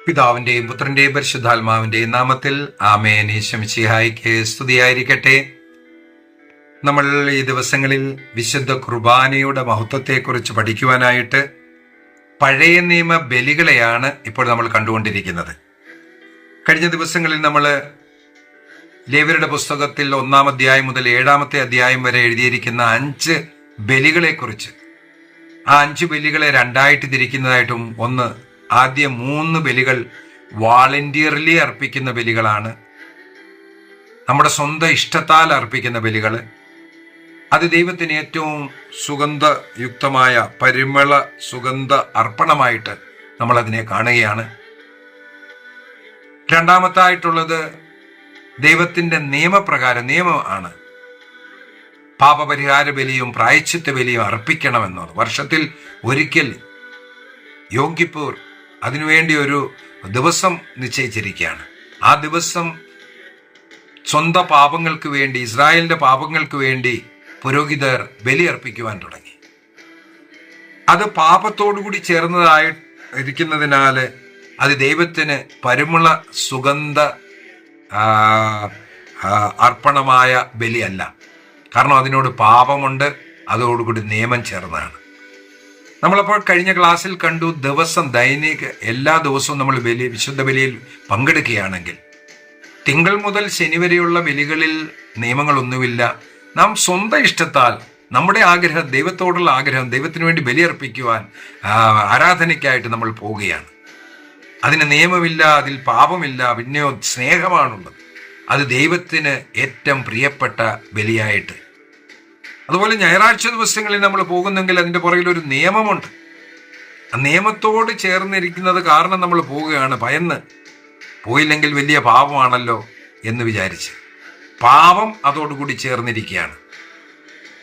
പിതാവിന്റെയും പുത്രന്റെയും പരിശുദ്ധാത്മാവിന്റെയും നാമത്തിൽ ആമേൻ. ഈശോ മിശിഹായ്ക്ക് സ്തുതിയായിരിക്കട്ടെ. നമ്മൾ ഈ ദിവസങ്ങളിൽ വിശുദ്ധ കുർബാനയുടെ മഹത്വത്തെക്കുറിച്ച് പഠിക്കുവാനായിട്ട് പഴയ നിയമ ബലികളെയാണ് ഇപ്പോൾ നമ്മൾ കണ്ടുകൊണ്ടിരിക്കുന്നത്. കഴിഞ്ഞ ദിവസങ്ങളിൽ നമ്മൾ ലേവ്യരുടെ പുസ്തകത്തിൽ 1-ാം അധ്യായം മുതൽ 7-ാമത്തെ അധ്യായം വരെ എഴുതിയിരിക്കുന്ന 5 ബലികളെക്കുറിച്ച്, ആ 5 ബലികളെ രണ്ടായിട്ട് തിരിക്കുന്നതായിട്ടും, ആദ്യ 3 ബലികൾ വാളണ്ടിയർലി അർപ്പിക്കുന്ന ബലികളാണ്, നമ്മുടെ ഇഷ്ടത്താൽ അർപ്പിക്കുന്ന ബലികൾ. അത് ദൈവത്തിന് ഏറ്റവും സുഗന്ധയുക്തമായ പരിമള സുഗന്ധ അർപ്പണമായിട്ട് നമ്മൾ അതിനെ കാണുകയാണ്. രണ്ടാമത്തായിട്ടുള്ളത് ദൈവത്തിന്റെ നിയമമാണ്. പാപപരിഹാര ബലിയും പ്രായശ്ചിത്ത ബലിയും അർപ്പിക്കണമെന്നത് വർഷത്തിൽ ഒരിക്കൽ യോം കിപ്പൂർ അതിനുവേണ്ടി ഒരു ദിവസം നിശ്ചയിച്ചിരിക്കുകയാണ്. ആ ദിവസം സ്വന്തം പാപങ്ങൾക്ക് വേണ്ടി, ഇസ്രായേലിന്റെ പാപങ്ങൾക്ക് വേണ്ടി പുരോഹിതർ ബലി അർപ്പിക്കുവാൻ തുടങ്ങി. അത് പാപത്തോടുകൂടി ചേർന്നതായിരിക്കുന്നതിനാൽ അത് ദൈവത്തിന് പരിമള സുഗന്ധ അർപ്പണമായ ബലിയല്ല. കാരണം അതിനോട് പാപമുണ്ട്, അതോടുകൂടി നിയമം ചേർന്നതാണ്. നമ്മളപ്പോൾ കഴിഞ്ഞ ക്ലാസ്സിൽ കണ്ടു, എല്ലാ ദിവസവും നമ്മൾ വിശുദ്ധ ബലിയിൽ പങ്കെടുക്കുകയാണെങ്കിൽ തിങ്കൾ മുതൽ ശനി വരെയുള്ള ബലികളിൽ നിയമങ്ങളൊന്നുമില്ല. നാം സ്വന്തം ഇഷ്ടത്താൽ നമ്മുടെ ആഗ്രഹം, ദൈവത്തോടുള്ള ആഗ്രഹം, ദൈവത്തിന് വേണ്ടി ബലിയർപ്പിക്കുവാൻ, ആരാധനയ്ക്കായിട്ട് നമ്മൾ പോവുകയാണ്. അതിന് നിയമമില്ല, അതിൽ പാപമില്ല, പിന്നെയോ സ്നേഹമാണുള്ളത്. അത് ദൈവത്തിന് ഏറ്റവും പ്രിയപ്പെട്ട ബലിയായിട്ട്. അതുപോലെ ഞായറാഴ്ച ദിവസങ്ങളിൽ നമ്മൾ പോകുന്നെങ്കിൽ അതിൻ്റെ പുറകിൽ ഒരു നിയമമുണ്ട്. ആ നിയമത്തോട് ചേർന്നിരിക്കുന്നത് കാരണം നമ്മൾ പോവുകയാണ്, ഭയന്ന്. പോയില്ലെങ്കിൽ വലിയ പാപമാണല്ലോ എന്ന് വിചാരിച്ച്. പാപം അതോടുകൂടി ചേർന്നിരിക്കുകയാണ്.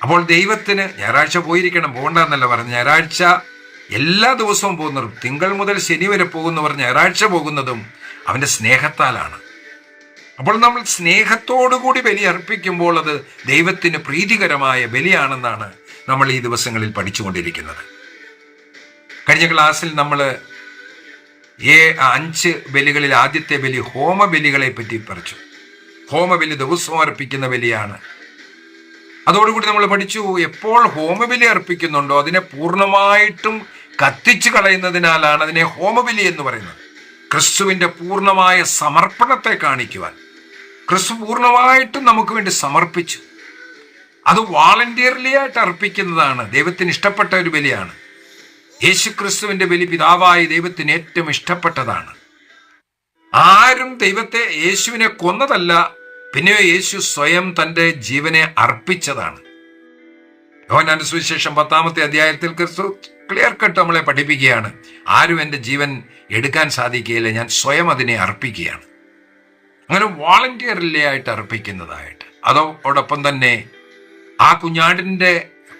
അപ്പോൾ ദൈവത്തിന് ഞായറാഴ്ച പോയിരിക്കണം, പോകണ്ടെന്നല്ല പറഞ്ഞു. ഞായറാഴ്ച എല്ലാ ദിവസവും പോകുന്നതും, തിങ്കൾ മുതൽ ശനി വരെ പോകുന്നവർ ഞായറാഴ്ച പോകുന്നതും അവൻ്റെ സ്നേഹത്താലാണ്. അപ്പോൾ നമ്മൾ സ്നേഹത്തോടുകൂടി ബലി അർപ്പിക്കുമ്പോൾ അത് ദൈവത്തിന് പ്രീതികരമായ ബലിയാണെന്നാണ് നമ്മൾ ഈ ദിവസങ്ങളിൽ പഠിച്ചുകൊണ്ടിരിക്കുന്നത്. കഴിഞ്ഞ ക്ലാസ്സിൽ നമ്മൾ 5 ബലികളിൽ ആദ്യത്തെ ബലി ഹോമബലികളെ പറ്റി പഠിച്ചു. ഹോമബലി ദിവസവും അർപ്പിക്കുന്ന ബലിയാണ്. അതോടുകൂടി നമ്മൾ പഠിച്ചു, എപ്പോൾ ഹോമബലി അർപ്പിക്കുന്നുണ്ടോ അതിനെ പൂർണ്ണമായിട്ടും കത്തിച്ചു കളയുന്നതിനാലാണ് അതിനെ ഹോമബലി എന്ന് പറയുന്നത്. ക്രിസ്തുവിന്റെ പൂർണ്ണമായ സമർപ്പണത്തെ കാണിക്കുവാൻ ക്രിസ്തു പൂർണ്ണമായിട്ടും നമുക്ക് വേണ്ടി സമർപ്പിച്ചു. അത് വാളണ്ടിയർലി ആയിട്ട് അർപ്പിക്കുന്നതാണ്. ദൈവത്തിന് ഇഷ്ടപ്പെട്ട ഒരു ബലിയാണ്. യേശു ക്രിസ്തുവിന്റെ ബലി പിതാവായി ദൈവത്തിന് ഏറ്റവും ഇഷ്ടപ്പെട്ടതാണ്. ആരും യേശുവിനെ കൊന്നതല്ല, പിന്നെയോ യേശു സ്വയം തന്റെ ജീവനെ അർപ്പിച്ചതാണ്. യോഹന്നാന്റെ സുവിശേഷം 10-ാമത്തെ അധ്യായത്തിൽ ക്രിസ്തു ക്ലിയർ കട്ട് നമ്മളെ പഠിപ്പിക്കുകയാണ്, ആരും എൻ്റെ ജീവൻ എടുക്കാൻ സാധിക്കുകയില്ല, ഞാൻ സ്വയം അതിനെ അർപ്പിക്കുകയാണ്. അങ്ങനെ വാളണ്ടിയർലി ആയിട്ട് അർപ്പിക്കുന്നതായിട്ട്. അതോടൊപ്പം തന്നെ ആ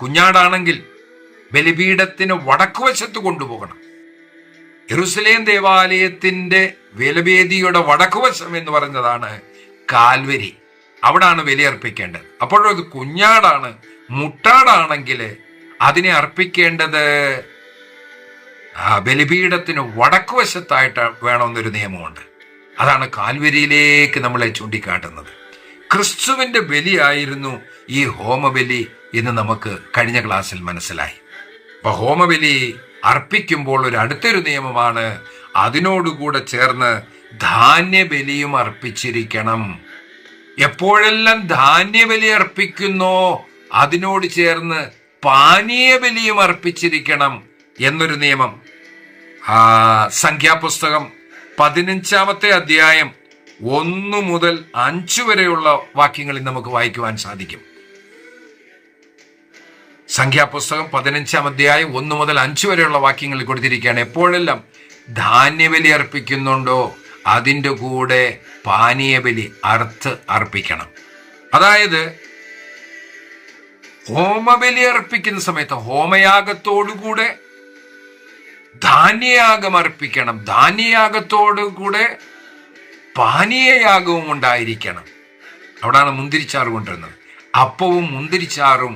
കുഞ്ഞാടാണെങ്കിൽ ബലിപീഠത്തിന് വടക്കുവശത്ത് കൊണ്ടുപോകണം. യെരൂശലേം ദേവാലയത്തിന്റെ ബലിവേദിയുടെ വടക്കുവശം എന്ന് പറയുന്നതാണ് കാൽവരി. അവിടാണ് ബലിയർപ്പിക്കേണ്ടത്. അപ്പോഴത് കുഞ്ഞാടാണ്. മുട്ടാടാണെങ്കിൽ അതിനെ അർപ്പിക്കേണ്ടത് ബലിപീഠത്തിന് വടക്കുവശത്തായിട്ട് വേണമെന്നൊരു നിയമമുണ്ട്. അതാണ് കാൽവരിയിലേക്ക് നമ്മളെ ചൂണ്ടിക്കാട്ടുന്നത്. ക്രിസ്തുവിന്റെ ബലിയായിരുന്നു ഈ ഹോമബലി എന്ന് നമുക്ക് കഴിഞ്ഞ ക്ലാസ്സിൽ മനസ്സിലായി. അപ്പൊ ഹോമബലി അർപ്പിക്കുമ്പോൾ അടുത്തൊരു നിയമമാണ്, അതിനോടുകൂടെ ചേർന്ന് ധാന്യബലിയും അർപ്പിച്ചിരിക്കണം. എപ്പോഴെല്ലാം ധാന്യബലി അർപ്പിക്കുന്നോ അതിനോട് ചേർന്ന് പാനീയ ബലിയും അർപ്പിച്ചിരിക്കണം എന്നൊരു നിയമം സംഖ്യാപുസ്തകം 15-ാമത്തെ അധ്യായം 1 മുതൽ 5 വരെയുള്ള വാക്യങ്ങളിൽ നമുക്ക് വായിക്കുവാൻ സാധിക്കും. സംഖ്യാപുസ്തകം 15-ാം അധ്യായം 1 മുതൽ 5 വരെയുള്ള വാക്യങ്ങളിൽ കൊടുത്തിരിക്കുകയാണ്, എപ്പോഴെല്ലാം ധാന്യബലി അർപ്പിക്കുന്നുണ്ടോ അതിൻ്റെ കൂടെ പാനീയബലി അർപ്പിക്കണം. അതായത് ഹോമബലി അർപ്പിക്കുന്ന സമയത്ത് ഹോമയാഗത്തോടുകൂടെ ധാന്യയാഗം അർപ്പിക്കണം. ധാന്യയാഗത്തോടുകൂടെ പാനീയയാഗവും ഉണ്ടായിരിക്കണം. അവിടാണ് മുന്തിരിച്ചാറ് കൊണ്ടുവരുന്നത്. അപ്പവും മുന്തിരിച്ചാറും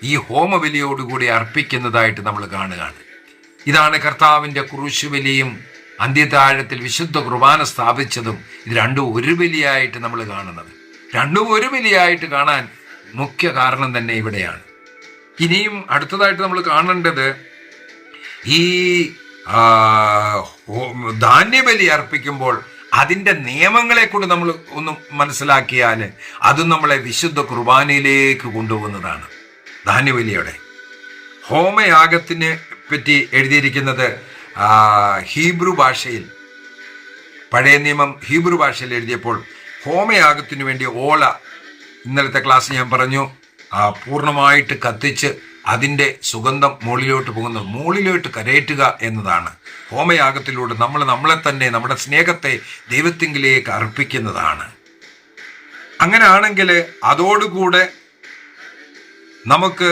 ഈ ഹോമബലിയോടുകൂടി അർപ്പിക്കുന്നതായിട്ട് നമ്മൾ കാണുകയാണ്. ഇതാണ് കർത്താവിൻ്റെ ക്രൂശുബലിയും അന്ത്യതാഴത്തിൽ വിശുദ്ധ കുർബാന സ്ഥാപിച്ചതും ഇത് രണ്ടും ഒരു ബലിയായിട്ട് നമ്മൾ കാണുന്നത്. രണ്ടും ഒരു ബലിയായിട്ട് കാണാൻ മുഖ്യ കാരണം തന്നെ ഇവിടെയാണ്. ഇനിയും അടുത്തതായിട്ട് നമ്മൾ കാണേണ്ടത് ഈ ധാന്യബലി അർപ്പിക്കുമ്പോൾ അതിൻ്റെ നിയമങ്ങളെ കൊണ്ട് നമ്മൾ ഒന്ന് മനസ്സിലാക്കിയാൽ അതും നമ്മളെ വിശുദ്ധ കുർബാനയിലേക്ക് കൊണ്ടുപോകുന്നതാണ്. ധാന്യബലിയുടെ ഹോമയാഗത്തിനെ പറ്റി എഴുതിയിരിക്കുന്നത് ഹീബ്രു ഭാഷയിൽ, പഴയ നിയമം ഹീബ്രു ഭാഷയിൽ എഴുതിയപ്പോൾ ഹോമയാഗത്തിനു വേണ്ടി ഓല, ഇന്നലത്തെ ക്ലാസ് ഞാൻ പറഞ്ഞു, പൂർണ്ണമായിട്ട് കത്തിച്ച് അതിൻ്റെ സുഗന്ധം മുകളിലോട്ട് കരയറ്റുക എന്നതാണ്. ഹോമയാഗത്തിലൂടെ നമ്മളെ തന്നെ, നമ്മുടെ സ്നേഹത്തെ ദൈവത്തിങ്കിലേക്ക് അർപ്പിക്കുന്നതാണ്. അങ്ങനെയാണെങ്കിൽ അതോടുകൂടെ നമുക്ക്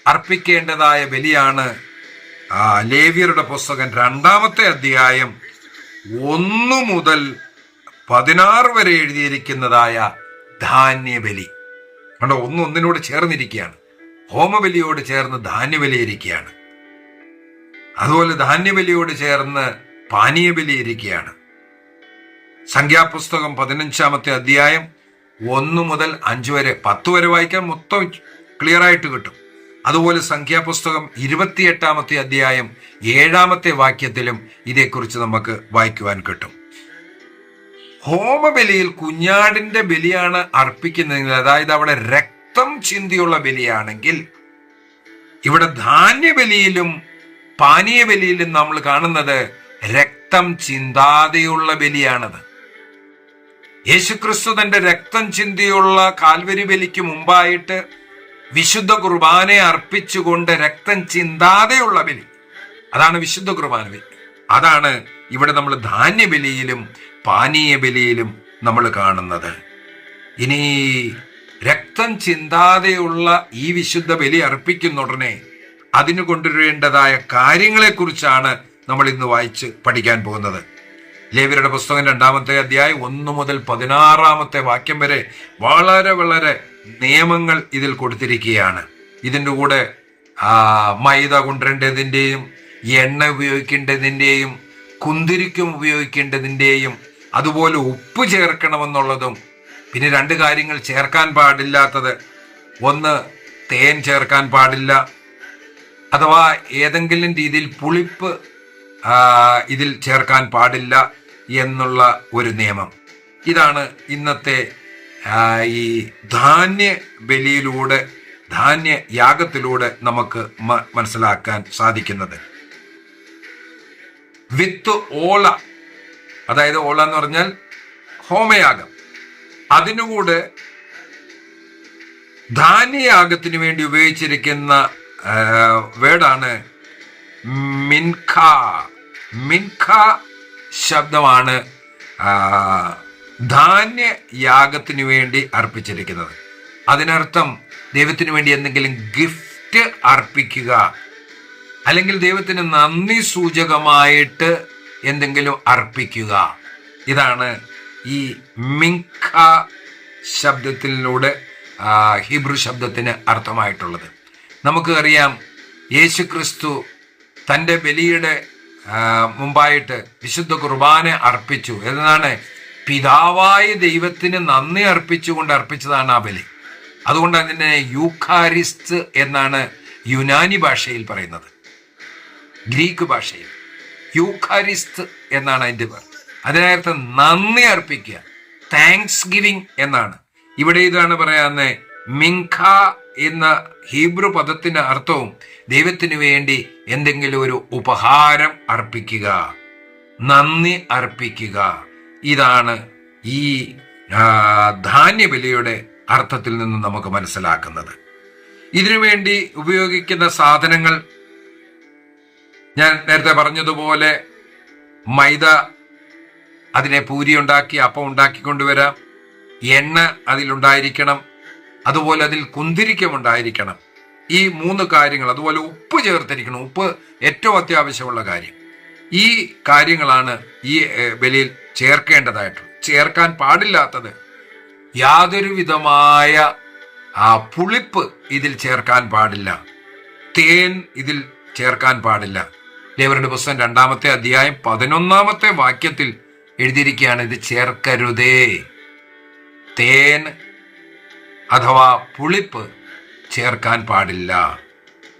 അർപ്പിക്കേണ്ടതായ ബലിയാണ് ലേവ്യരുടെ പുസ്തകം 2-ാമത്തെ അധ്യായം 1 മുതൽ 16 വരെ എഴുതിയിരിക്കുന്നതായ ധാന്യബലി. കണ്ടോ, ഒന്നിനോട് ചേർന്നിരിക്കുകയാണ്. ഹോമബലിയോട് ചേർന്ന് ധാന്യബലി ഇരിക്കുകയാണ്. അതുപോലെ ധാന്യബലിയോട് ചേർന്ന് പാനീയബലി ഇരിക്കുകയാണ്. സംഖ്യാപുസ്തകം 15-ാമത്തെ അധ്യായം 1 മുതൽ 5 വരെ, 10 വരെ വായിക്കാൻ മൊത്തം ക്ലിയർ ആയിട്ട് കിട്ടും. അതുപോലെ സംഖ്യാപുസ്തകം 28-ാമത്തെ അധ്യായം 7-ാമത്തെ വാക്യത്തിലും ഇതേക്കുറിച്ച് നമുക്ക് വായിക്കുവാൻ കിട്ടും. ഹോമബലിയിൽ കുഞ്ഞാടിന്റെ ബലിയാണ് അർപ്പിക്കുന്നതെങ്കിൽ, അതായത് അവിടെ രക്തം ചിന്തിയുള്ള ബലിയാണെങ്കിൽ, ഇവിടെ ധാന്യബലിയിലും പാനീയബലിയിലും നമ്മൾ കാണുന്നത് രക്തം ചിന്താതെയുള്ള ബലിയാണത്. യേശുക്രിസ്തു തന്റെ രക്തം ചിന്തിയുള്ള കാൽവരി ബലിക്ക് മുമ്പായിട്ട് വിശുദ്ധ കുർബാനയെ അർപ്പിച്ചുകൊണ്ട് രക്തം ചിന്താതെയുള്ള ബലി, അതാണ് വിശുദ്ധ കുർബാന ബലി. അതാണ് ഇവിടെ നമ്മൾ ധാന്യബലിയിലും പാനീയ ബലിയിലും നമ്മൾ കാണുന്നത്. ഇനി രക്തം ചിന്താതെയുള്ള ഈ വിശുദ്ധ ബലി അർപ്പിക്കുന്ന ഉടനെ അതിന് കൊണ്ടുവരേണ്ടതായ കാര്യങ്ങളെക്കുറിച്ചാണ് നമ്മൾ ഇന്ന് വായിച്ച് പഠിക്കാൻ പോകുന്നത്. ലേവ്യരുടെ പുസ്തകം 2-ാമത്തെ അധ്യായം 1 മുതൽ 16-ാമത്തെ വാക്യം വരെ വളരെ വളരെ നിയമങ്ങൾ ഇതിൽ കൊടുത്തിരിക്കുകയാണ്. ഇതിൻ്റെ കൂടെ മൈദ കൊണ്ടുവരേണ്ടതിൻ്റെയും എണ്ണ ഉപയോഗിക്കേണ്ടതിൻ്റെയും കുന്തിരിക്കം ഉപയോഗിക്കേണ്ടതിൻ്റെയും അതുപോലെ ഉപ്പ് ചേർക്കണമെന്നുള്ളതും, പിന്നെ 2 കാര്യങ്ങൾ ചേർക്കാൻ പാടില്ലാത്തത്, ഒന്ന് തേൻ ചേർക്കാൻ പാടില്ല, അഥവാ ഏതെങ്കിലും രീതിയിൽ പുളിപ്പ് ഇതിൽ ചേർക്കാൻ പാടില്ല എന്നുള്ള ഒരു നിയമം. ഇതാണ് ഇന്നത്തെ ഈ ധാന്യ ബലിയിലൂടെ, ധാന്യ യാഗത്തിലൂടെ നമുക്ക് മനസ്സിലാക്കാൻ സാധിക്കുന്നത്. വിത്ത് ഓല, അതായത് ഓല എന്ന് പറഞ്ഞാൽ ഹോമയാഗം, അതിനുകൂടെ ധാന്യയാഗത്തിന് വേണ്ടി ഉപയോഗിച്ചിരിക്കുന്ന വേർഡാണ് മിൻഖ. മിൻഖ ശബ്ദമാണ് ധാന്യയാഗത്തിന് വേണ്ടി അർപ്പിച്ചിരിക്കുന്നത്. അതിനർത്ഥം ദൈവത്തിന് വേണ്ടി എന്തെങ്കിലും ഗിഫ്റ്റ് അർപ്പിക്കുക, അല്ലെങ്കിൽ ദൈവത്തിന് നന്ദി സൂചകമായിട്ട് എന്തെങ്കിലും അർപ്പിക്കുക. ഇതാണ് ഈ മിൻഖ ശബ്ദത്തിലൂടെ ഹീബ്രു ശബ്ദത്തിന് അർത്ഥമായിട്ടുള്ളത്. നമുക്ക് അറിയാം, യേശു ക്രിസ്തു തൻ്റെ ബലിയുടെ മുമ്പായിട്ട് വിശുദ്ധ കുർബാന അർപ്പിച്ചു. എന്നാണ് പിതാവായ ദൈവത്തിന് നന്ദി അർപ്പിച്ചുകൊണ്ട് അർപ്പിച്ചതാണ് ആ ബലി. അതുകൊണ്ട് അതിനെ യൂഖാരിസ്ത് എന്നാണ് യുനാനി ഭാഷയിൽ പറയുന്നത്. ഗ്രീക്ക് ഭാഷയിൽ യൂഖാരിസ്ത് എന്നാണ് അതിൻ്റെ പേർ. അതിനർത്ഥം നന്ദി അർപ്പിക്കുക, താങ്ക്സ് ഗിവിങ് എന്നാണ്. ഇവിടെ ഇതാണ് പറയാവുന്നത്. മിൻഖ എന്ന ഹീബ്രു പദത്തിന്റെ അർത്ഥവും ദൈവത്തിന് വേണ്ടി എന്തെങ്കിലും ഒരു ഉപഹാരം അർപ്പിക്കുക, നന്ദി അർപ്പിക്കുക. ഇതാണ് ഈ ധാന്യബലിയുടെ അർത്ഥത്തിൽ നിന്ന് നമുക്ക് മനസ്സിലാക്കുന്നത്. ഇതിനുവേണ്ടി ഉപയോഗിക്കുന്ന സാധനങ്ങൾ ഞാൻ നേരത്തെ പറഞ്ഞതുപോലെ മൈദ, അതിനെ പൂരി ഉണ്ടാക്കി അപ്പം ഉണ്ടാക്കിക്കൊണ്ടുവരാം. എണ്ണ അതിലുണ്ടായിരിക്കണം, അതുപോലെ അതിൽ കുന്തിരിക്കം ഉണ്ടായിരിക്കണം. ഈ 3 കാര്യങ്ങൾ, അതുപോലെ ഉപ്പ് ചേർത്തിരിക്കണം. ഉപ്പ് ഏറ്റവും അത്യാവശ്യമുള്ള കാര്യം. ഈ കാര്യങ്ങളാണ് ഈ ബലിയിൽ ചേർക്കേണ്ടതായിട്ടുള്ളത്. ചേർക്കാൻ പാടില്ലാത്തത് യാതൊരു വിധമായ പുളിപ്പ് ഇതിൽ ചേർക്കാൻ പാടില്ല, തേൻ ഇതിൽ ചേർക്കാൻ പാടില്ല. ലേവ്യരുടെ പുസ്തകം 2-ാമത്തെ അധ്യായം 11-ാമത്തെ വാക്യത്തിൽ എഴുതിയിരിക്കുകയാണ്, ഇത് ചേർക്കരുതേ. തേൻ അഥവാ പുളിപ്പ് ചേർക്കാൻ പാടില്ല.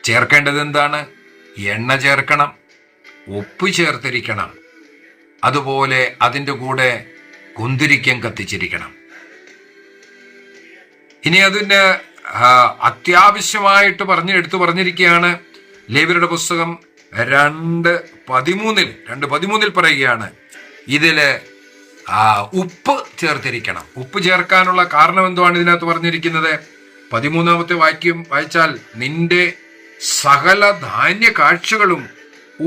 ചേർക്കേണ്ടത് എന്താണ്? എണ്ണ ചേർക്കണം, ഉപ്പ് ചേർത്തിരിക്കണം, അതുപോലെ അതിൻ്റെ കൂടെ കുന്തിരിക്കം കത്തിച്ചിരിക്കണം. ഇനി അതിന് അത്യാവശ്യമായിട്ട് എടുത്തു പറഞ്ഞിരിക്കുകയാണ്. ലേവ്യരുടെ പുസ്തകം 2:13 പറയുകയാണ്, ഇതില് ഉപ്പ് ചേർത്തിരിക്കണം. ഉപ്പ് ചേർക്കാനുള്ള കാരണം എന്തുവാണ് ഇതിനകത്ത് പറഞ്ഞിരിക്കുന്നത്? 13-ാമത്തെ വാക്യം വായിച്ചാൽ, നിന്റെ സകല ധാന്യ കാഴ്ചകളും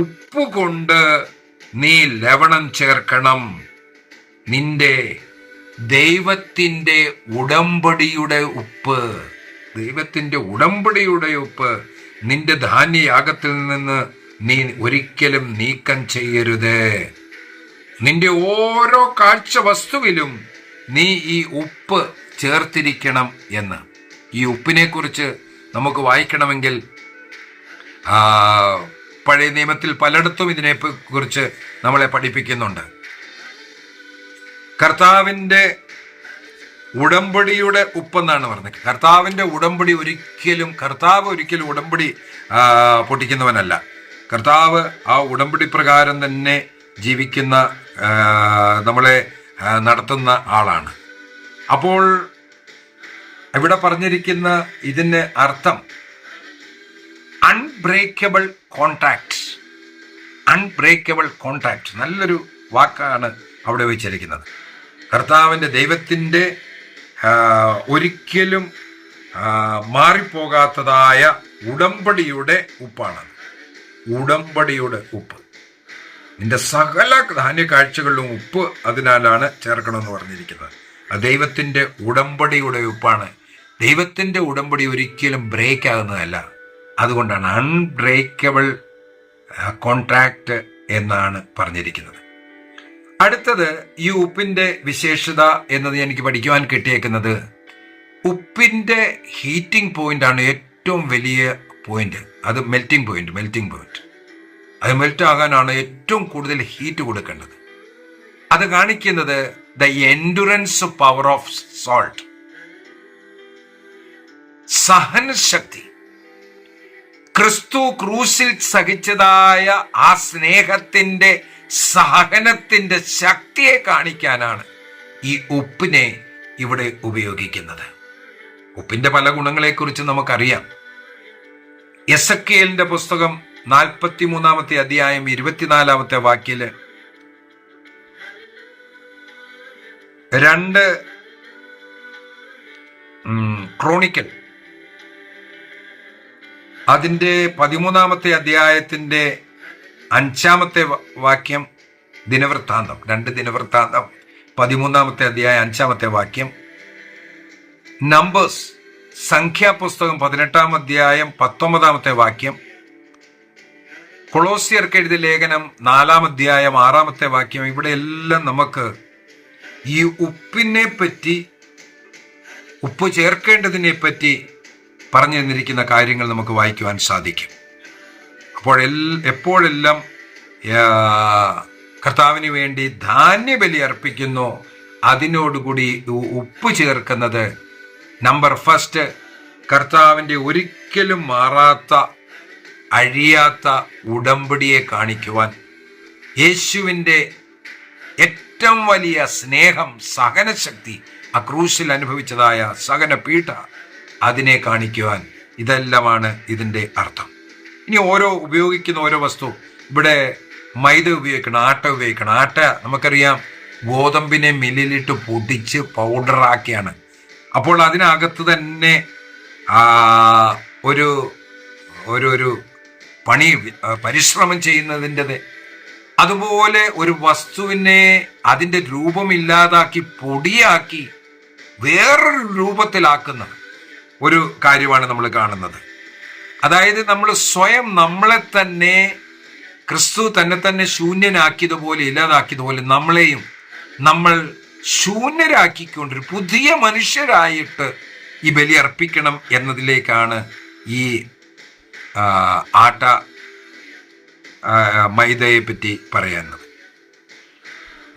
ഉപ്പ് കൊണ്ട് നീ ലവണം ചേർക്കണം. നിന്റെ ദൈവത്തിന്റെ ഉടമ്പടിയുടെ ഉപ്പ്, ദൈവത്തിന്റെ ഉടമ്പടിയുടെ ഉപ്പ് നിന്റെ ധാന്യയാഗത്തിൽ നിന്ന് നീ ഒരിക്കലും നീക്കം ചെയ്യരുത്. നിന്റെ ഓരോ കാഴ്ച വസ്തുവിലും നീ ഈ ഉപ്പ് ചേർത്തിരിക്കണം എന്ന്. ഈ ഉപ്പിനെ കുറിച്ച് നമുക്ക് വായിക്കണമെങ്കിൽ പഴയ നിയമത്തിൽ പലയിടത്തും ഇതിനെ കുറിച്ച് നമ്മളെ പഠിപ്പിക്കുന്നുണ്ട്. കർത്താവിൻ്റെ ഉടമ്പടിയുടെ ഉപ്പെന്നാണ് പറഞ്ഞത്. കർത്താവിൻ്റെ ഉടമ്പടി കർത്താവ് ഒരിക്കലും ഉടമ്പടി പൊട്ടിക്കുന്നവനല്ല. കർത്താവ് ആ ഉടമ്പടി പ്രകാരം തന്നെ ജീവിക്കുന്ന, നമ്മളെ നടത്തുന്ന ആളാണ്. അപ്പോൾ ഇവിടെ പറഞ്ഞിരിക്കുന്ന ഇതിന് അർത്ഥം അൺബ്രേക്കബിൾ കോൺട്രാക്ട്. അൺബ്രേക്കബിൾ കോൺട്രാക്ട് നല്ലൊരു വാക്കാണ് അവിടെ വെച്ചിരിക്കുന്നത്. കർത്താവിൻ്റെ ദൈവത്തിൻ്റെ ഒരിക്കലും മാറിപ്പോകാത്തതായ ഉടമ്പടിയുടെ ഉപ്പാണത്. ഉടമ്പടിയുടെ ഉപ്പ്. നിന്റെ സകല ധാന്യ കാഴ്ചകളിലും ഉപ്പ് അതിനാലാണ് ചേർക്കണമെന്ന് പറഞ്ഞിരിക്കുന്നത്. അത് ദൈവത്തിൻ്റെ ഉടമ്പടിയുടെ ഉപ്പാണ്. ദൈവത്തിൻ്റെ ഉടമ്പടി ഒരിക്കലും ബ്രേക്ക് ആകുന്നതല്ല. അതുകൊണ്ടാണ് അൺബ്രേക്കബിൾ കോൺട്രാക്ട് എന്നാണ് പറഞ്ഞിരിക്കുന്നത്. അടുത്തത് ഈ ഉപ്പിൻ്റെ വിശേഷത എന്നത് എനിക്ക് പഠിക്കുവാൻ കിട്ടിയേക്കുന്നത്, ഉപ്പിൻ്റെ ഹീറ്റിംഗ് പോയിന്റ് ആണ് ഏറ്റവും വലിയ പോയിന്റ്. അത് മെൽറ്റിംഗ് പോയിന്റ്. അത് മെൽറ്റ് ആകാനാണ് ഏറ്റവും കൂടുതൽ ഹീറ്റ് കൊടുക്കേണ്ടത്. അത് കാണിക്കുന്നത് the endurance power of salt, സഹനശക്തി. ക്രിസ്തു ക്രൂസിൽ സഹിച്ചതായ ആ സ്നേഹത്തിന്റെ സഹനത്തിന്റെ ശക്തിയെ കാണിക്കാനാണ് ഈ ഉപ്പിനെ ഇവിടെ ഉപയോഗിക്കുന്നത്. ഉപ്പിന്റെ പല ഗുണങ്ങളെക്കുറിച്ച് നമുക്കറിയാം. എസെക്കിയേലിന്റെ പുസ്തകം 43-ാമത്തെ അധ്യായം 24-ാമത്തെ വാക്യത്തില് 2 ക്രോണിക്കൽ അതിൻ്റെ 13-ാമത്തെ അധ്യായത്തിന്റെ 5-ാമത്തെ വാക്യം, ദിനവൃത്താന്തം 2 ദിനവൃത്താന്തം 13-ാമത്തെ അധ്യായം 5-ാമത്തെ വാക്യം, നമ്പേഴ്സ് സംഖ്യാപുസ്തകം 18-ാം അധ്യായം 19-ാമത്തെ വാക്യം, കൊളോസ്യർക്ക് എഴുതിയ ലേഖനം 4-ാം അധ്യായം 6-ാമത്തെ വാക്യം. ഇവിടെ എല്ലാം നമുക്ക് ഈ ഉപ്പിനെ പറ്റി, ഉപ്പ് ചേർക്കേണ്ടതിനെ പറ്റി പറഞ്ഞു തന്നിരിക്കുന്ന കാര്യങ്ങൾ നമുക്ക് വായിക്കുവാൻ സാധിക്കും. എപ്പോഴെല്ലാം കർത്താവിന് വേണ്ടി ധാന്യബലി അർപ്പിക്കുന്നു, അതിനോടുകൂടി ഉപ്പ് ചേർക്കുന്നത് നമ്പർ ഫസ്റ്റ് കർത്താവിൻ്റെ ഒരിക്കലും മാറാത്ത അഴിയാത്ത ഉടമ്പടിയെ കാണിക്കുവാൻ, യേശുവിൻ്റെ ഏറ്റവും വലിയ സ്നേഹം, സഹനശക്തി, ആ ക്രൂശിൽ അനുഭവിച്ചതായ സഹനപീഠ, അതിനെ കാണിക്കുവാൻ. ഇതെല്ലാമാണ് ഇതിൻ്റെ അർത്ഥം. ഇനി ഉപയോഗിക്കുന്ന ഓരോ വസ്തു, ഇവിടെ മൈദ ഉപയോഗിക്കണം, ആട്ട ഉപയോഗിക്കണം. ആട്ട നമുക്കറിയാം ഗോതമ്പിനെ മില്ലിലിട്ട് പൊടിച്ച് പൗഡറാക്കിയാണ്. അപ്പോൾ അതിനകത്ത് തന്നെ ഒരു ഒരു പരിശ്രമം ചെയ്യുന്നതിൻ്റെത്. അതുപോലെ ഒരു വസ്തുവിനെ അതിൻ്റെ രൂപമില്ലാതാക്കി പൊടിയാക്കി വേറൊരു രൂപത്തിലാക്കുന്ന ഒരു കാര്യമാണ് നമ്മൾ കാണുന്നത്. അതായത് നമ്മൾ സ്വയം നമ്മളെ തന്നെ, ക്രിസ്തു തന്നെ ശൂന്യനാക്കിയതുപോലെ, ഇല്ലാതാക്കിയതുപോലെ നമ്മളെയും നമ്മൾ ശൂന്യരാക്കിക്കൊണ്ടൊരു പുതിയ മനുഷ്യരായിട്ട് ഈ ബലി അർപ്പിക്കണം എന്നതിലേക്കാണ് ഈ ആട്ട മൈദയെ പറ്റി പറയുന്നത്.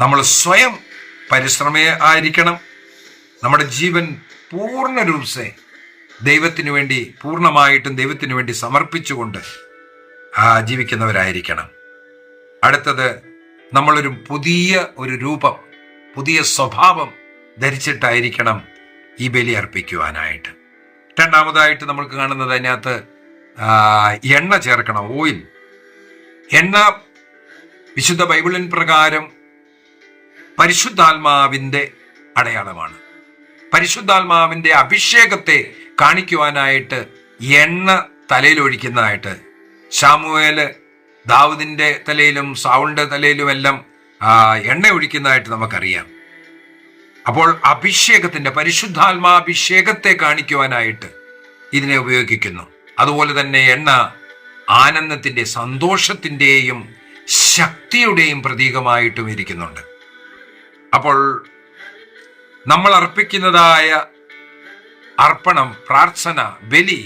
നമ്മൾ സ്വയം പരിശ്രമമായിരിക്കണം. നമ്മുടെ ജീവൻ പൂർണ്ണ രൂപസെ ദൈവത്തിന് വേണ്ടി പൂർണ്ണമായിട്ടും ദൈവത്തിന് വേണ്ടി സമർപ്പിച്ചുകൊണ്ട് ജീവിക്കുന്നവരായിരിക്കണം. അടുത്തത്, നമ്മളൊരു പുതിയ ഒരു രൂപം, പുതിയ സ്വഭാവം ധരിച്ചിട്ടായിരിക്കണം ഈ ബലി അർപ്പിക്കുവാനായിട്ട്. രണ്ടാമതായിട്ട് നമ്മൾക്ക് കാണുന്നത് അതിനകത്ത് എണ്ണ ചേർക്കണം, ഓയിൽ. എണ്ണ വിശുദ്ധ ബൈബിളിൻ പ്രകാരം പരിശുദ്ധാത്മാവിൻ്റെ അടയാളമാണ്. പരിശുദ്ധാത്മാവിൻ്റെ അഭിഷേകത്തെ കാണിക്കുവാനായിട്ട് എണ്ണ തലയിൽ ഒഴിക്കുന്നതായിട്ട് ശമൂവേൽ ദാവീദിന്റെ തലയിലും സൗളിന്റെ തലയിലും എല്ലാം എണ്ണ ഒഴിക്കുന്നതായിട്ട് നമുക്കറിയാം. അപ്പോൾ അഭിഷേകത്തിന്റെ, പരിശുദ്ധാത്മാഭിഷേകത്തെ കാണിക്കുവാനായിട്ട് ഇതിനെ ഉപയോഗിക്കുന്നു. അതുപോലെ തന്നെ എണ്ണ ആനന്ദത്തിന്റെ, സന്തോഷത്തിന്റെയും ശക്തിയുടെയും പ്രതീകമായിട്ടും ഇരിക്കുന്നുണ്ട്. അപ്പോൾ നമ്മൾ അർപ്പിക്കുന്നതായ അർപ്പണം, പ്രാർത്ഥന, ബലി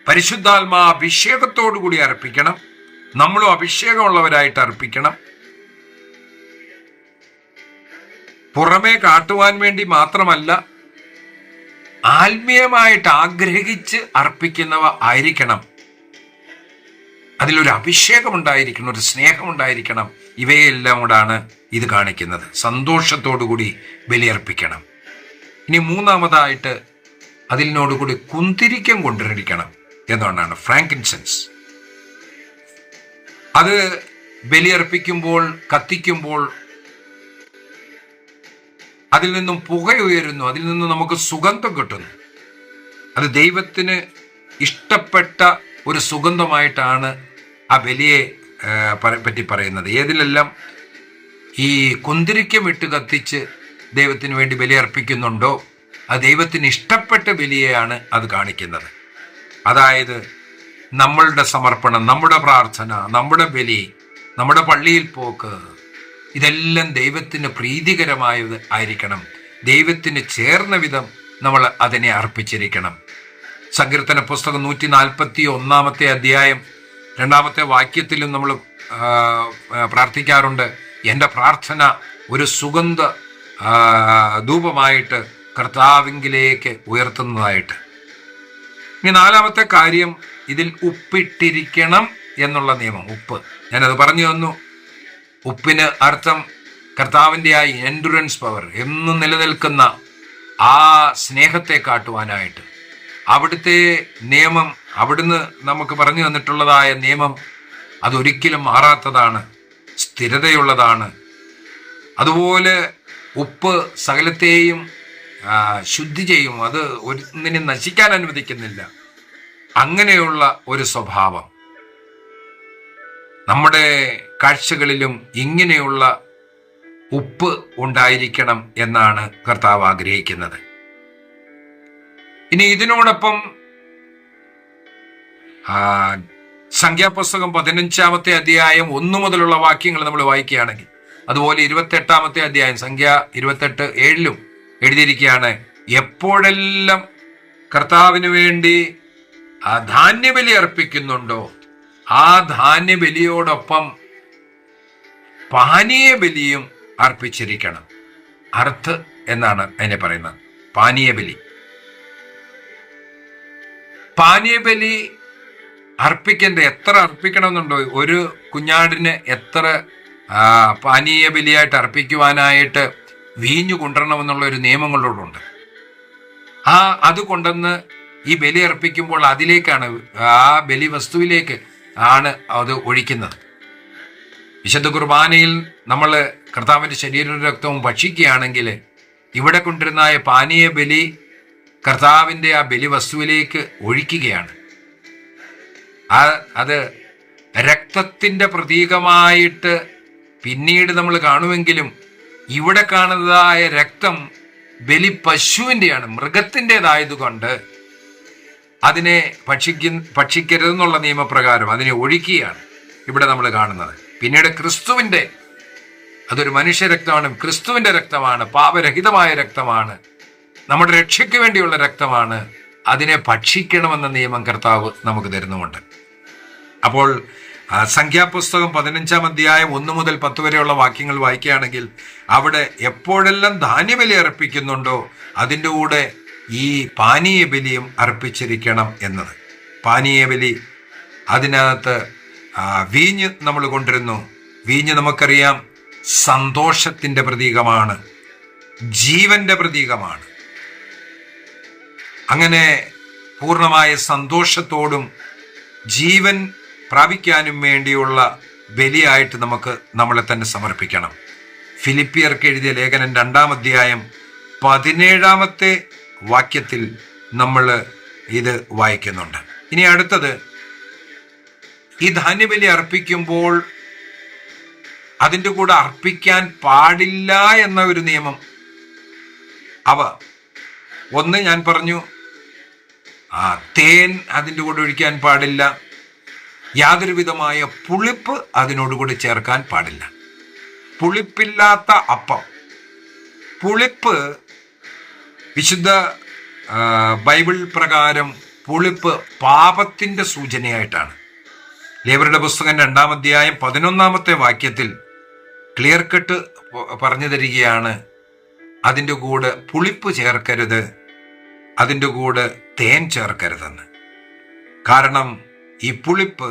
പരിശുദ്ധാത്മാഭിഷേകത്തോടു കൂടി അർപ്പിക്കണം. നമ്മളും അഭിഷേകമുള്ളവരായിട്ട് അർപ്പിക്കണം. പുറമേ കാട്ടുവാൻ വേണ്ടി മാത്രമല്ല, ആത്മീയമായിട്ട് ആഗ്രഹിച്ച് അർപ്പിക്കുന്നവ ആയിരിക്കണം. അതിലൊരു അഭിഷേകമുണ്ടായിരിക്കണം, ഒരു സ്നേഹമുണ്ടായിരിക്കണം. ഇവയെല്ലാം കൂടാണ് ഇത് കാണിക്കുന്നത്. സന്തോഷത്തോടു കൂടി ബലിയർപ്പിക്കണം. ഇനി മൂന്നാമതായിട്ട് അതിനോടുകൂടി കുന്തിരിക്കം കൊണ്ടിരിക്കണം എന്നുകൊണ്ടാണ് ഫ്രാങ്കിൻസെൻസ്. അത് ബലിയർപ്പിക്കുമ്പോൾ, കത്തിക്കുമ്പോൾ അതിൽ നിന്നും പുക ഉയരുന്നു, അതിൽ നിന്നും നമുക്ക് സുഗന്ധം കിട്ടുന്നു. അത് ദൈവത്തിന് ഇഷ്ടപ്പെട്ട ഒരു സുഗന്ധമായിട്ടാണ് ആ ബലിയെ പറ്റി പറയുന്നത്. ഏതിലെല്ലാം ഈ കുന്തിരിക്കം ഇട്ട് കത്തിച്ച് ദൈവത്തിന് വേണ്ടി ബലി അർപ്പിക്കുന്നുണ്ടോ, അത് ദൈവത്തിന് ഇഷ്ടപ്പെട്ട ബലിയെയാണ് അത് കാണിക്കുന്നത്. അതായത് നമ്മളുടെ സമർപ്പണം, നമ്മുടെ പ്രാർത്ഥന, നമ്മുടെ ബലി, നമ്മുടെ പള്ളിയിൽ പോക്ക്, ഇതെല്ലാം ദൈവത്തിന് പ്രീതികരമായത് ആയിരിക്കണം. ദൈവത്തിന് ചേർന്ന വിധം നമ്മൾ അതിനെ അർപ്പിച്ചിരിക്കണം. സങ്കീർത്തന പുസ്തകം 141 അധ്യായം 2 വാക്യത്തിലും നമ്മൾ പ്രാർത്ഥിക്കാറുണ്ട്, എൻ്റെ പ്രാർത്ഥന ഒരു സുഗന്ധ ധൂപമായിട്ട് കർത്താവിങ്കിലേക്ക് ഉയർത്തുന്നതായിട്ട്. ഇനി 4 കാര്യം, ഇതിൽ ഉപ്പിട്ടിരിക്കണം എന്നുള്ള നിയമം. ഉപ്പ്, ഞാനത് പറഞ്ഞു തന്നു. ഉപ്പിന് അർത്ഥം കർത്താവിൻ്റെ ആ എൻഡുറൻസ് പവർ, എന്നും നിലനിൽക്കുന്ന ആ സ്നേഹത്തെ കാട്ടുവാനായിട്ട്. അവിടുത്തെ നിയമം, അവിടുന്ന് നമുക്ക് പറഞ്ഞു തന്നിട്ടുള്ളതായ നിയമം അതൊരിക്കലും മാറാത്തതാണ്, സ്ഥിരതയുള്ളതാണ്. അതുപോലെ ഉപ്പ് സകലത്തെയും ശുദ്ധി ചെയ്യും, അത് ഒന്നിനും നശിക്കാൻ അനുവദിക്കുന്നില്ല. അങ്ങനെയുള്ള ഒരു സ്വഭാവം നമ്മുടെ കാഴ്ചകളിലും ഇങ്ങനെയുള്ള ഉപ്പ് ഉണ്ടായിരിക്കണം എന്നാണ് കർത്താവ് ആഗ്രഹിക്കുന്നത്. ഇനി ഇതിനോടൊപ്പം സംഖ്യാപുസ്തകം 15 അധ്യായം 1 മുതലുള്ള വാക്യങ്ങൾ നമ്മൾ വായിക്കുകയാണെങ്കിൽ, അതുപോലെ 28 അധ്യായം സംഖ്യ 28:7 എഴുതിയിരിക്കുകയാണ്, എപ്പോഴെല്ലാം കർത്താവിന് വേണ്ടി ധാന്യബലി അർപ്പിക്കുന്നുണ്ടോ, ആ ധാന്യബലിയോടൊപ്പം പാനീയ ബലിയും അർപ്പിച്ചിരിക്കണം. അർത്ഥ് എന്നാണ് അതിനെ പറയുന്നത്, പാനീയ ബലി. പാനീയ ബലി അർപ്പിക്കേണ്ട, എത്ര അർപ്പിക്കണമെന്നുണ്ടോ, ഒരു കുഞ്ഞാടിന് എത്ര പാനീയ ബലിയായിട്ട് അർപ്പിക്കുവാനായിട്ട് വീഞ്ഞു കൊണ്ടുവരണമെന്നുള്ള ഒരു നിയമങ്ങളോടുണ്ട്. അത് കൊണ്ടുവന്ന് ഈ ബലി അർപ്പിക്കുമ്പോൾ അതിലേക്കാണ്, ആ ബലി വസ്തുവിലേക്ക് ആണ് അത് ഒഴിക്കുന്നത്. വിശുദ്ധ കുർബാനയിൽ നമ്മൾ കർത്താവിൻ്റെ ശരീരവും രക്തവും ഭക്ഷിക്കുകയാണെങ്കിൽ ഇവിടെ കൊണ്ടിരുന്ന പാനീയ ബലി കർത്താവിൻ്റെ ആ ബലി വസ്തുവിലേക്ക് ഒഴിക്കുകയാണ്. അത് രക്തത്തിൻ്റെ പ്രതീകമായിട്ട് പിന്നീട് നമ്മൾ കാണുമെങ്കിലും ഇവിടെ കാണുന്നതായ രക്തം ബലി പശുവിൻ്റെയാണ്, മൃഗത്തിൻ്റെതായതുകൊണ്ട് അതിനെ ഭക്ഷിക്കരുതെന്നുള്ള നിയമപ്രകാരം അതിനെ ഒഴിക്കുകയാണ് ഇവിടെ നമ്മൾ കാണുന്നത്. പിന്നീട് ക്രിസ്തുവിൻ്റെ, അതൊരു മനുഷ്യരക്തമാണ്, ക്രിസ്തുവിൻ്റെ രക്തമാണ്, പാപരഹിതമായ രക്തമാണ്, നമ്മുടെ രക്ഷയ്ക്ക് വേണ്ടിയുള്ള രക്തമാണ്, അതിനെ ഭക്ഷിക്കണമെന്ന നിയമം കർത്താവ് നമുക്ക് തരുന്നുമുണ്ട്. അപ്പോൾ സംഖ്യാപുസ്തകം 15-ാം അധ്യായം 1 മുതൽ 10 വരെയുള്ള വാക്യങ്ങൾ വായിക്കുകയാണെങ്കിൽ അവിടെ എപ്പോഴെല്ലാം ധാന്യബലി അർപ്പിക്കുന്നുണ്ടോ അതിൻ്റെ കൂടെ ഈ പാനീയ ബലിയും അർപ്പിച്ചിരിക്കണം എന്നത്. പാനീയ ബലി, അതിനകത്ത് വീഞ്ഞ് നമ്മൾ കൊണ്ടിരുന്നു. വീഞ്ഞ് നമുക്കറിയാം സന്തോഷത്തിൻ്റെ പ്രതീകമാണ്, ജീവന്റെ പ്രതീകമാണ്. അങ്ങനെ പൂർണ്ണമായ സന്തോഷത്തോടും ജീവൻ പ്രാപിക്കാനും വേണ്ടിയുള്ള ബലിയായിട്ട് നമുക്ക് നമ്മളെ തന്നെ സമർപ്പിക്കണം. ഫിലിപ്പിയർക്ക് എഴുതിയ ലേഖനം 2-ാം അധ്യായം 17-ാമത്തെ വാക്യത്തിൽ നമ്മൾ ഇത് വായിക്കുന്നുണ്ട്. ഇനി അടുത്തത്, ഈ ധാന്യബലി അർപ്പിക്കുമ്പോൾ അതിൻ്റെ കൂടെ അർപ്പിക്കാൻ പാടില്ല എന്ന ഒരു നിയമം. ഒന്ന് ഞാൻ പറഞ്ഞു, തേൻ അതിൻ്റെ കൂടെ ഒഴിക്കാൻ പാടില്ല. യാതൊരു വിധമായ പുളിപ്പ് അതിനോടുകൂടി ചേർക്കാൻ പാടില്ല. പുളിപ്പില്ലാത്ത അപ്പം. പുളിപ്പ് വിശുദ്ധ ബൈബിൾ പ്രകാരം പുളിപ്പ് പാപത്തിൻ്റെ സൂചനയായിട്ടാണ്. ലേവ്യരുടെ പുസ്തകം 2-ാം അധ്യായം 11-ാമത്തെ വാക്യത്തിൽ ക്ലിയർ കട്ട് പറഞ്ഞു തരികയാണ്, അതിൻ്റെ കൂടെ പുളിപ്പ് ചേർക്കരുത്, അതിൻ്റെ കൂടെ തേൻ ചേർക്കരുതെന്ന്. കാരണം ഈ പുളിപ്പ്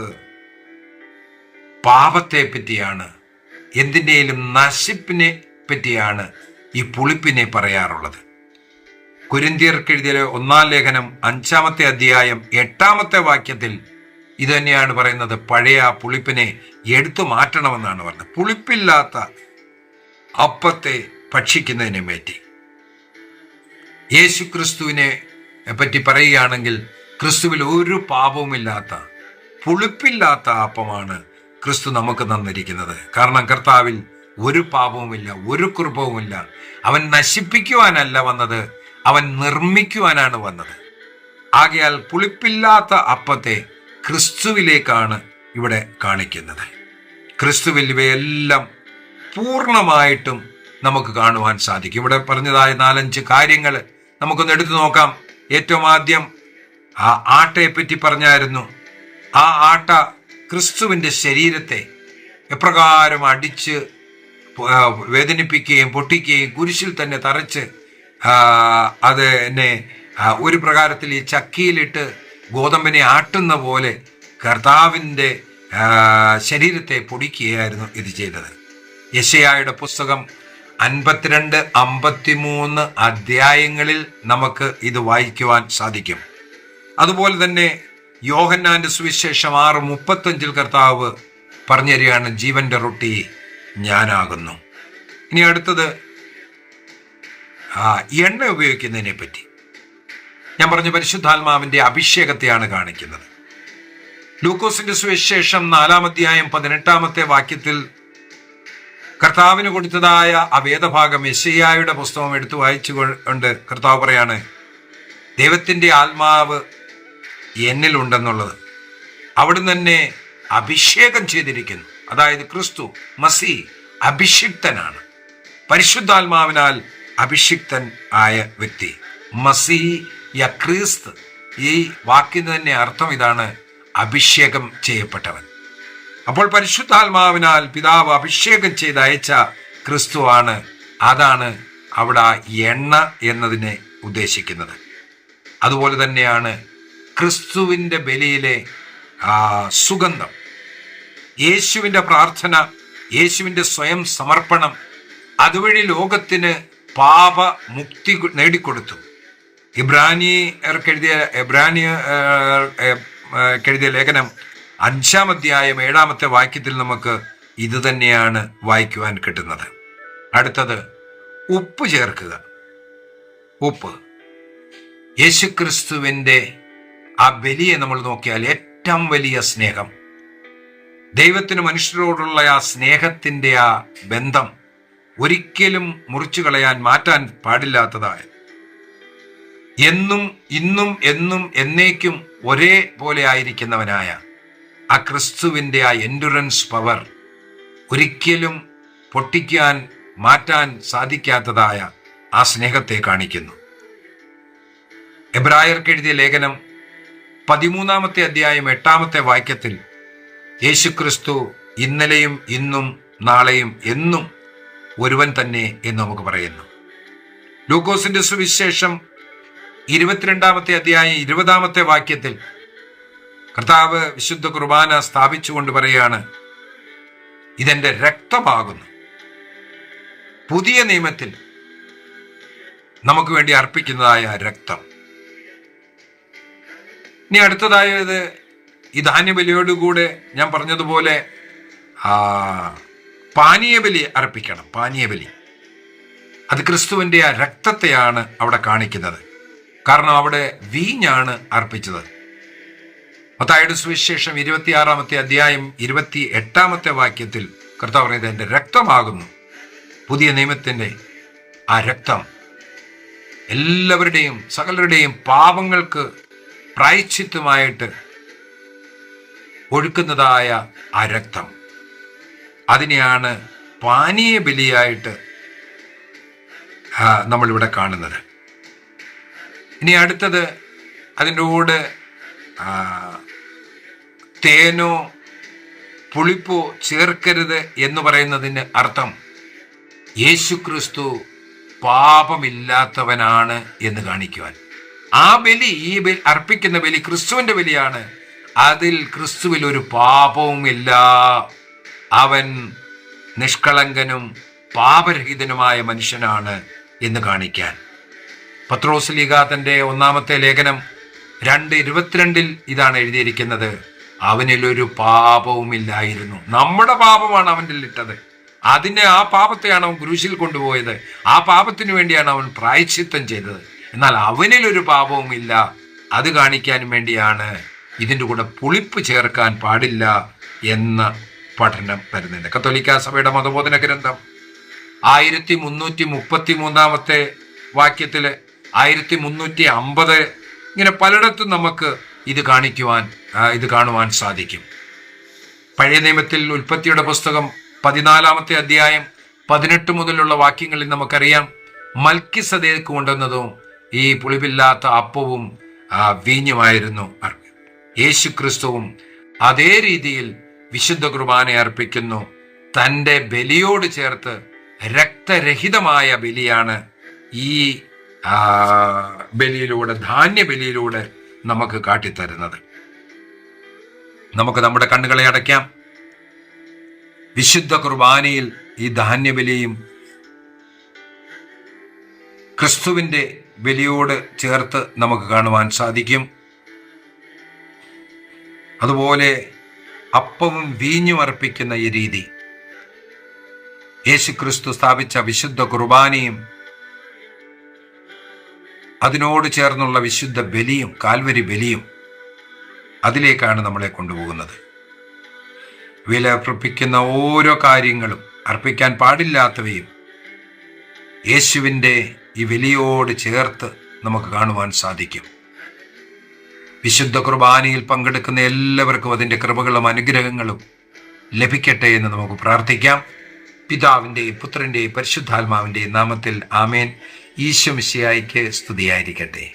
പാപത്തെ പറ്റിയാണ്, എന്തിൻ്റെയും നശിപ്പിനെ പറ്റിയാണ് ഈ പുളിപ്പിനെ പറയാറുള്ളത്. കൊരിന്ത്യർക്ക് എഴുതിയ 1-ാം ലേഖനം 5-ാമത്തെ അധ്യായം 8-ാമത്തെ വാക്യത്തിൽ ഇത് തന്നെയാണ് പറയുന്നത്. പഴയ പുളിപ്പിനെ എടുത്തു മാറ്റണമെന്നാണ് പറഞ്ഞത്. പുളിപ്പില്ലാത്ത അപ്പത്തെ ഭക്ഷിക്കുന്നതിനെ പറ്റി, യേശു ക്രിസ്തുവിനെ പറ്റി പറയുകയാണെങ്കിൽ ക്രിസ്തുവിൽ ഒരു പാപവുമില്ലാത്ത പുളിപ്പില്ലാത്ത അപ്പമാണ് ക്രിസ്തു നമുക്ക് തന്നിരിക്കുന്നത്. കാരണം കർത്താവിൽ ഒരു പാപവുമില്ല, ഒരു കുറുപ്പവുമില്ല. അവൻ നശിപ്പിക്കുവാനല്ല വന്നത്, അവൻ നിർമ്മിക്കുവാനാണ് വന്നത്. ആകയാൽ പുളിപ്പില്ലാത്ത അപ്പത്തെ ക്രിസ്തുവിലേക്കാണ് ഇവിടെ കാണിക്കുന്നത്. ക്രിസ്തുവിൽ ഇവയെല്ലാം പൂർണ്ണമായിട്ടും നമുക്ക് കാണുവാൻ സാധിക്കും. ഇവിടെ പറഞ്ഞതായ 4-5 കാര്യങ്ങൾ നമുക്കൊന്ന് എടുത്തു നോക്കാം. ഏറ്റവും ആദ്യം ആ ആട്ടയെ പറ്റി പറഞ്ഞായിരുന്നു. ആ ആട്ട ക്രിസ്തുവിൻ്റെ ശരീരത്തെ എപ്രകാരം അടിച്ച് വേദനിപ്പിക്കുകയും പൊട്ടിക്കുകയും കുരിശിൽ തന്നെ തറച്ച് അത് എന്നെ ഒരു പ്രകാരത്തിൽ ഈ ചക്കിയിലിട്ട് ഗോതമ്പിനെ ആട്ടുന്ന പോലെ കർത്താവിൻ്റെ ശരീരത്തെ പൊടിക്കുകയായിരുന്നു ഇത് ചെയ്തത്. യെശയ്യായുടെ പുസ്തകം 52-53 അധ്യായങ്ങളിൽ നമുക്ക് ഇത് വായിക്കുവാൻ സാധിക്കും. അതുപോലെ തന്നെ യോഹന്നാന്റെ സുവിശേഷം 6:35 കർത്താവ് പറഞ്ഞു തരികയാണ്, ജീവന്റെ റൊട്ടി ഞാനാകുന്നു. ഇനി അടുത്തത് എണ്ണ ഉപയോഗിക്കുന്നതിനെ പറ്റി ഞാൻ പറഞ്ഞു. പരിശുദ്ധാത്മാവിന്റെ അഭിഷേകത്തെയാണ് കാണിക്കുന്നത്. ലൂക്കോസിന്റെ സുവിശേഷം 4-ാം അധ്യായം 18-ാമത്തെ വാക്യത്തിൽ കർത്താവിന് കൊടുത്തതായ ആ വേദഭാഗം യെശയ്യായുടെ പുസ്തകം എടുത്തു വായിച്ചുകൊണ്ട് കർത്താവ് പറയാണ്, ദൈവത്തിൻ്റെ ആത്മാവ് എന്നിലുണ്ടെന്നുള്ളത്. അവിടുന്ന് തന്നെ അഭിഷേകം ചെയ്തിരിക്കുന്നു. അതായത് ക്രിസ്തു മസീ അഭിഷിക്തനാണ്, പരിശുദ്ധാത്മാവിനാൽ അഭിഷിക്തൻ ആയ വ്യക്തി. മസീ യ ക്രിസ്ത്, ഈ വാക്കിന് തന്നെ അർത്ഥം ഇതാണ്, അഭിഷേകം ചെയ്യപ്പെട്ടവൻ. അപ്പോൾ പരിശുദ്ധാത്മാവിനാൽ പിതാവ് അഭിഷേകം ചെയ്ത് അയച്ച ക്രിസ്തുവാണ്. അതാണ് അവിടെ എണ്ണ എന്നതിനെ ഉദ്ദേശിക്കുന്നത്. അതുപോലെ തന്നെയാണ് ക്രിസ്തുവിൻ്റെ ബലിയിലെ സുഗന്ധം, യേശുവിൻ്റെ പ്രാർത്ഥന, യേശുവിൻ്റെ സ്വയം സമർപ്പണം, അതുവഴി ലോകത്തിന് പാപമുക്തി നേടിക്കൊടുത്തു. എബ്രാനിയർക്കെഴുതിയ ലേഖനം 5-ാം അധ്യായം 7-ാമത്തെ വാക്യത്തിൽ നമുക്ക് ഇത് തന്നെയാണ് വായിക്കുവാൻ കിട്ടുന്നത്. അടുത്തത് ഉപ്പ് ചേർക്കുക. ഉപ്പ് യേശുക്രിസ്തുവിൻ്റെ ആ ബലിയെ നമ്മൾ നോക്കിയാൽ ഏറ്റവും വലിയ സ്നേഹം, ദൈവത്തിന് മനുഷ്യരോടുള്ള ആ സ്നേഹത്തിൻ്റെ ആ ബന്ധം ഒരിക്കലും മുറിച്ചു കളയാൻ, മാറ്റാൻ പാടില്ലാത്തതായ, എന്നും ഇന്നും എന്നും എന്നേക്കും ഒരേപോലെ ആയിരിക്കുന്നവനായ ആ ക്രിസ്തുവിൻ്റെ ആ എൻഡുറൻസ് പവർ ഒരിക്കലും പൊട്ടിക്കാൻ, മാറ്റാൻ സാധിക്കാത്തതായ ആ സ്നേഹത്തെ കാണിക്കുന്നു. എബ്രായർക്ക് എഴുതിയ ലേഖനം 13-ാമത്തെ അധ്യായം 8-ാമത്തെ വാക്യത്തിൽ യേശുക്രിസ്തു ഇന്നലെയും ഇന്നും നാളെയും എന്നും ഒരുവൻ തന്നെ എന്ന് നമുക്ക് പറയുന്നു. ലൂക്കോസിന്റെ സുവിശേഷം 22-ാമത്തെ അധ്യായം 20-ാമത്തെ വാക്യത്തിൽ കർത്താവ് വിശുദ്ധ കുർബാന സ്ഥാപിച്ചുകൊണ്ട് പറയുകയാണ്, ഇതെന്റെ രക്തമാകുന്നു. പുതിയ നിയമത്തിൽ നമുക്ക് വേണ്ടി അർപ്പിക്കുന്നതായ രക്തം. ഇനി അടുത്തതായത് ഈ ധാന്യബലിയോടുകൂടെ ഞാൻ പറഞ്ഞതുപോലെ പാനീയബലി അർപ്പിക്കണം. പാനീയബലി അത് ക്രിസ്തുവിന്റെ ആ രക്തത്തെയാണ് അവിടെ കാണിക്കുന്നത്. കാരണം അവിടെ വീഞ്ഞാണ് അർപ്പിച്ചത്. മത്തായിയുടെ സുവിശേഷം 26-ാമത്തെ അധ്യായം 28-ാമത്തെ വാക്യത്തിൽ കർത്താവ് പറയുന്നത് എൻ്റെ രക്തമാകുന്നു. പുതിയ നിയമത്തിന്റെ ആ രക്തം എല്ലാവരുടെയും സകലരുടെയും പാപങ്ങൾക്ക് പ്രായശ്ചിത്തമായിട്ട് ഒഴുക്കുന്നതായ ആ രക്തം, അതിനെയാണ് പാനീയ ബലിയായിട്ട് നമ്മളിവിടെ കാണുന്നത്. ഇനി അടുത്തത് അതിൻ്റെ കൂടെ തേനോ പുളിപ്പോ ചേർക്കരുത് എന്ന് പറയുന്നതിന് അർത്ഥം യേശുക്രിസ്തു പാപമില്ലാത്തവനാണ് എന്ന് കാണിക്കുവാൻ. ആ ബലി, ഈ അർപ്പിക്കുന്ന ബലി ക്രിസ്തുവിന്റെ ബലിയാണ്. അതിൽ ക്രിസ്തുവിൽ ഒരു പാപവും ഇല്ല. അവൻ നിഷ്കളങ്കനും പാപരഹിതനുമായ മനുഷ്യനാണ് എന്ന് കാണിക്കാൻ. പത്രോസ് ലീഗ തന്റെ 1-ാമത്തെ ലേഖനം 2:22 ഇതാണ് എഴുതിയിരിക്കുന്നത്, അവനിലൊരു പാപവുമില്ലായിരുന്നു. നമ്മുടെ പാപമാണ് അവൻ്റെ ഇട്ടത്. ആ പാപത്തെയാണ് അവൻ ക്രൂശിൽ കൊണ്ടുപോയത്. ആ പാപത്തിന് വേണ്ടിയാണ് അവൻ പ്രായശ്ചിത്തം ചെയ്തത്. എന്നാൽ അവനിലൊരു പാപവുമില്ല. അത് കാണിക്കാൻ വേണ്ടിയാണ് ഇതിൻ്റെ കൂടെ പുളിപ്പ് ചേർക്കാൻ പാടില്ല എന്ന പഠനം വരുന്നുണ്ട്. കത്തോലിക്കാ സഭയുടെ മതബോധന ഗ്രന്ഥം 1333-ാമത്തെ വാക്യത്തില് 1350 ഇങ്ങനെ പലയിടത്തും നമുക്ക് ഇത് കാണുവാൻ സാധിക്കും. പഴയ നിയമത്തിൽ ഉൽപ്പത്തിയുടെ പുസ്തകം 14-ാമത്തെ അധ്യായം 18 മുതലുള്ള വാക്യങ്ങളിൽ നമുക്കറിയാം, മൽക്കിസദേക്ക് കൊണ്ടുവന്നതും ഈ പുളിപ്പില്ലാത്ത അപ്പവും വീഞ്ഞുമായിരുന്നു. യേശു ക്രിസ്തുവും അതേ രീതിയിൽ വിശുദ്ധ കുർബാന അർപ്പിക്കുന്നു. തൻ്റെ ബലിയോട് ചേർത്ത് രക്തരഹിതമായ ബലിയാണ് ഈ ബലിയിലൂടെ, ധാന്യബലിയിലൂടെ നമുക്ക് കാട്ടിത്തരുന്നത്. നമുക്ക് നമ്മുടെ കണ്ണുകളെ അടയ്ക്കാം. വിശുദ്ധ കുർബാനയിൽ ഈ ധാന്യബലിയും ക്രിസ്തുവിന്റെ ബലിയോട് ചേർത്ത് നമുക്ക് കാണുവാൻ സാധിക്കും. അതുപോലെ അപ്പവും വീഞ്ഞും അർപ്പിക്കുന്ന ഈ രീതി, യേശു ക്രിസ്തു സ്ഥാപിച്ച വിശുദ്ധ കുർബാനയും അതിനോട് ചേർന്നുള്ള വിശുദ്ധ ബലിയും, കാൽവരി ബലിയും, അതിലേക്കാണ് നമ്മളെ കൊണ്ടുപോകുന്നത്. വിലർപ്പിക്കുന്ന ഓരോ കാര്യങ്ങളും, അർപ്പിക്കാൻ പാടില്ലാത്തവയും യേശുവിൻ്റെ ഈ ബലിയോട് ചേർത്ത് നമുക്ക് കാണുവാൻ സാധിക്കും. വിശുദ്ധ കുർബാനയിൽ പങ്കെടുക്കുന്ന എല്ലാവർക്കും അതിൻ്റെ കൃപകളും അനുഗ്രഹങ്ങളും ലഭിക്കട്ടെ എന്ന് നമുക്ക് പ്രാർത്ഥിക്കാം. പിതാവിൻ്റെയും പുത്രൻ്റെയും പരിശുദ്ധാത്മാവിൻ്റെയും നാമത്തിൽ ആമേൻ. ഈശോ മിശിഹായ്ക്ക് സ്തുതിയായിരിക്കട്ടെ.